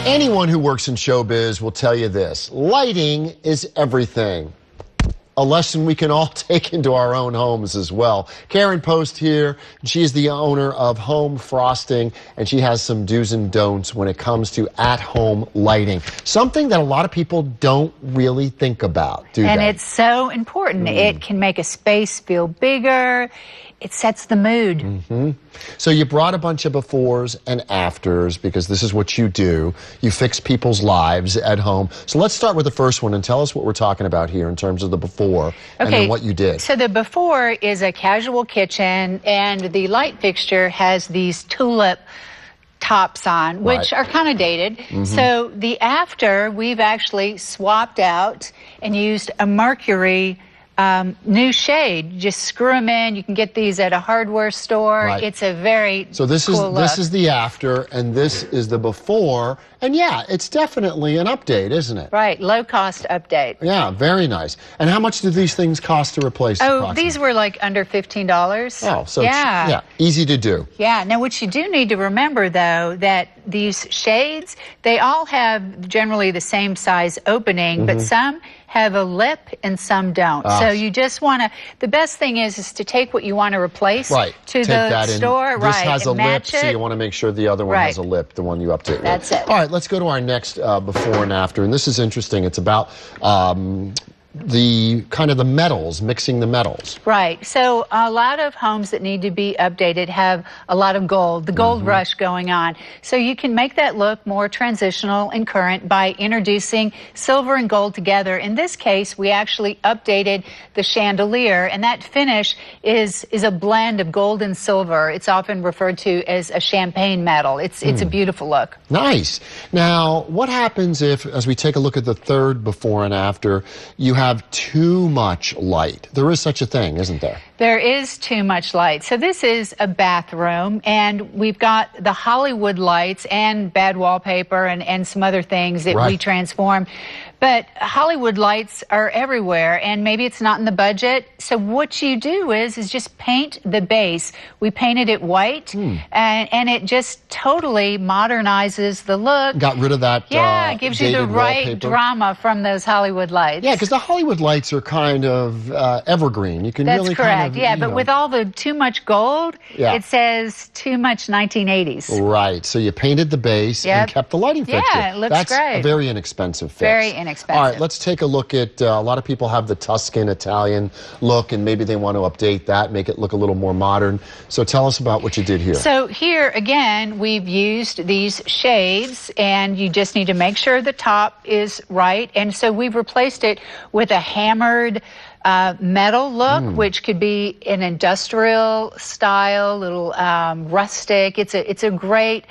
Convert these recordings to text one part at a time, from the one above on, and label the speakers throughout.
Speaker 1: Anyone who works in showbiz will tell you this: lighting is everything. A lesson we can all take into our own homes as well. Karen Post here. She is the owner of Home Frosting, and she has some do's and don'ts when it comes to at-home lighting. Something that a lot of people don't really think about, do they?
Speaker 2: And it's so important. It can make a space feel bigger. It sets the mood.
Speaker 1: So you brought a bunch of befores and afters because this is what you do. You fix people's lives at home. So let's start with the first one and tell us what we're talking about here in terms of the before and then what you did.
Speaker 2: So the before is a casual kitchen, and the light fixture has these tulip tops on, which are kind of dated. So the after, we've actually swapped out and used a mercury new shade. Just screw them in. You can get these at a hardware store. It's a very
Speaker 1: So this
Speaker 2: cool
Speaker 1: is
Speaker 2: look.
Speaker 1: This is the after, and this is the before. And yeah, it's definitely an update, isn't it?
Speaker 2: Right, low cost update.
Speaker 1: Yeah, very nice. And how much do these things cost to replace?
Speaker 2: Oh, these were like under $15.
Speaker 1: Oh, so yeah, easy to do.
Speaker 2: Yeah. Now, what you do need to remember, though, that these shades, they all have generally the same size opening, but some have a lip and some don't. So you just want to, the best thing is to take what you want to replace to the store.
Speaker 1: This has a lip, so you want to make sure the other one has a lip, the one you update.
Speaker 2: That's it.
Speaker 1: All right, let's go to our next before and after. And this is interesting. It's about the kind of the metals, mixing the metals. Right.
Speaker 2: So a lot of homes that need to be updated have a lot of gold, the gold rush going on. So you can make that look more transitional and current by introducing silver and gold together. In this case, we actually updated the chandelier, and that finish is a blend of gold and silver. It's often referred to as a champagne metal. It's a beautiful look.
Speaker 1: Nice. Now, what happens if, as we take a look at the third before and after, you have too much light? There is such a thing, isn't there?
Speaker 2: There is too much light. So this is a bathroom, and we've got the Hollywood lights and bad wallpaper and some other things that we transform. But Hollywood lights are everywhere, and maybe it's not in the budget. So what you do is just paint the base. We painted it white, and it just totally modernizes the look.
Speaker 1: Got rid of that
Speaker 2: it gives you the right
Speaker 1: wallpaper.
Speaker 2: drama from those Hollywood lights.
Speaker 1: Yeah, because the Hollywood lights are kind of evergreen. You can really
Speaker 2: correct.
Speaker 1: kind of,
Speaker 2: Yeah, but with all the too much gold, it says too much 1980s.
Speaker 1: Right. So you painted the base and kept the lighting fixture.
Speaker 2: Yeah, it looks great.
Speaker 1: That's a very inexpensive fix.
Speaker 2: Very inexpensive.
Speaker 1: All right, let's take a look at, a lot of people have the Tuscan Italian look, and maybe they want to update that, make it look a little more modern. So tell us about what you did here.
Speaker 2: So here, again, we've used these shades, and you just need to make sure the top is right. And so we've replaced it with a hammered metal look, which could be an industrial style, little rustic. It's a great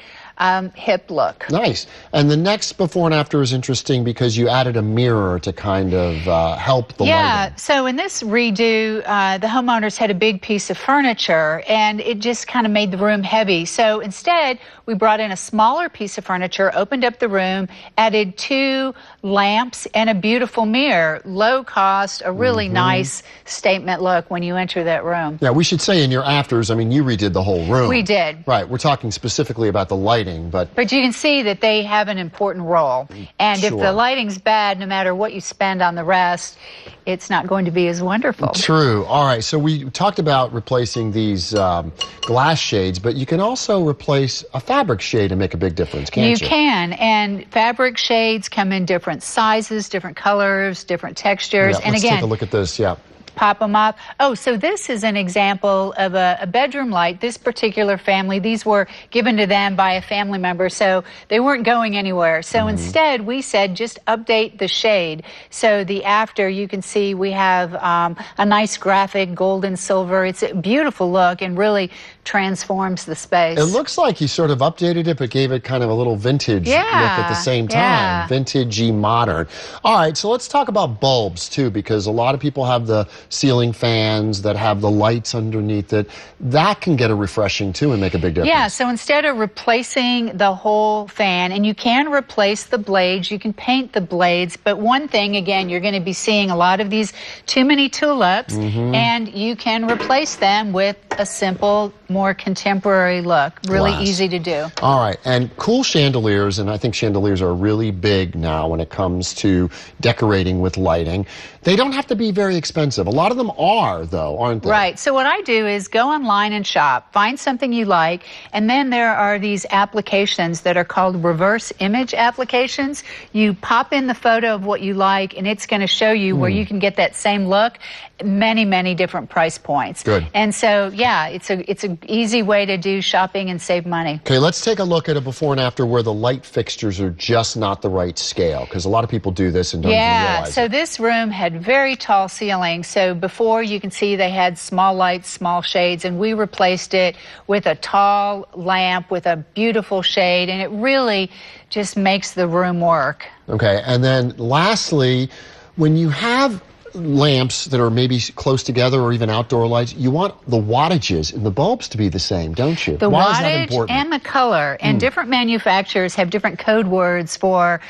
Speaker 2: hip look.
Speaker 1: Nice. And the next before and after is interesting because you added a mirror to kind of help the lighting.
Speaker 2: Yeah, so in this redo, the homeowners had a big piece of furniture, and it just kind of made the room heavy. So instead, we brought in a smaller piece of furniture, opened up the room, added 2 lamps and a beautiful mirror. Low cost, a really nice statement look when you enter that room.
Speaker 1: Yeah, we should say in your afters, I mean, you redid the whole room.
Speaker 2: We did.
Speaker 1: Right, we're talking specifically about the lighting, but
Speaker 2: you can see that they have an important role. And if the lighting's bad, no matter what you spend on the rest, it's not going to be as wonderful.
Speaker 1: True. All right, so we talked about replacing these glass shades, but you can also replace a fabric shade and make a big difference, can't you?
Speaker 2: You can, and fabric shades come in different sizes, different colors, different textures.
Speaker 1: Yeah,
Speaker 2: and
Speaker 1: let's
Speaker 2: again,
Speaker 1: take a look at this. Yeah.
Speaker 2: Pop them up. Oh, so this is an example of a bedroom light. This particular family, these were given to them by a family member, so they weren't going anywhere. So instead, we said just update the shade. So the after, you can see we have a nice graphic, gold and silver. It's a beautiful look and really transforms the space.
Speaker 1: It looks like you sort of updated it, but gave it kind of a little vintage look at the same time. Vintagey modern. All right, so let's talk about bulbs, too, because a lot of people have the ceiling fans that have the lights underneath it, that can get a refreshing too and make a big difference.
Speaker 2: Yeah, so instead of replacing the whole fan, and you can replace the blades, you can paint the blades, but one thing, again, you're going to be seeing a lot of these too many tulips, and you can replace them with a simple, more contemporary look. Really easy to do.
Speaker 1: All right, and cool chandeliers, and I think chandeliers are really big now when it comes to decorating with lighting. They don't have to be very expensive. A lot of them are, though, aren't they?
Speaker 2: Right. So what I do is go online and shop, find something you like, and then there are these applications that are called reverse image applications. You pop in the photo of what you like, and it's going to show you where you can get that same look, many different price points.
Speaker 1: Good.
Speaker 2: And so, yeah, it's an easy way to do shopping and save money.
Speaker 1: Okay, let's take a look at a before and after where the light fixtures are just not the right scale, because a lot of people do this and don't even realize
Speaker 2: so
Speaker 1: it.
Speaker 2: this room had very tall ceilings. So before, you can see they had small lights, small shades, and we replaced it with a tall lamp with a beautiful shade, and it really just makes the room work.
Speaker 1: Okay, and then lastly, when you have lamps that are maybe close together or even outdoor lights, you want the wattages in the bulbs to be the same, don't you?
Speaker 2: The
Speaker 1: Why is that
Speaker 2: wattage
Speaker 1: important?
Speaker 2: and the color, and different manufacturers have different code words for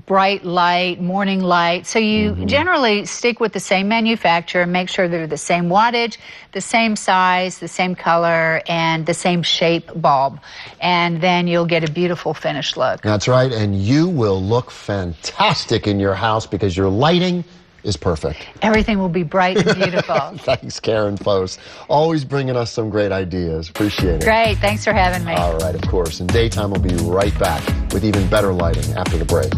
Speaker 2: bright light, morning light. So you generally stick with the same manufacturer and make sure they're the same wattage, the same size, the same color, and the same shape bulb. And then you'll get a beautiful finished look.
Speaker 1: That's right, and you will look fantastic in your house because your lighting is perfect.
Speaker 2: Everything will be bright and beautiful.
Speaker 1: Thanks, Karen Post. Always bringing us some great ideas. Appreciate it.
Speaker 2: Great. Thanks for having me.
Speaker 1: All right, of course. And Daytime will be right back with even better lighting after the break.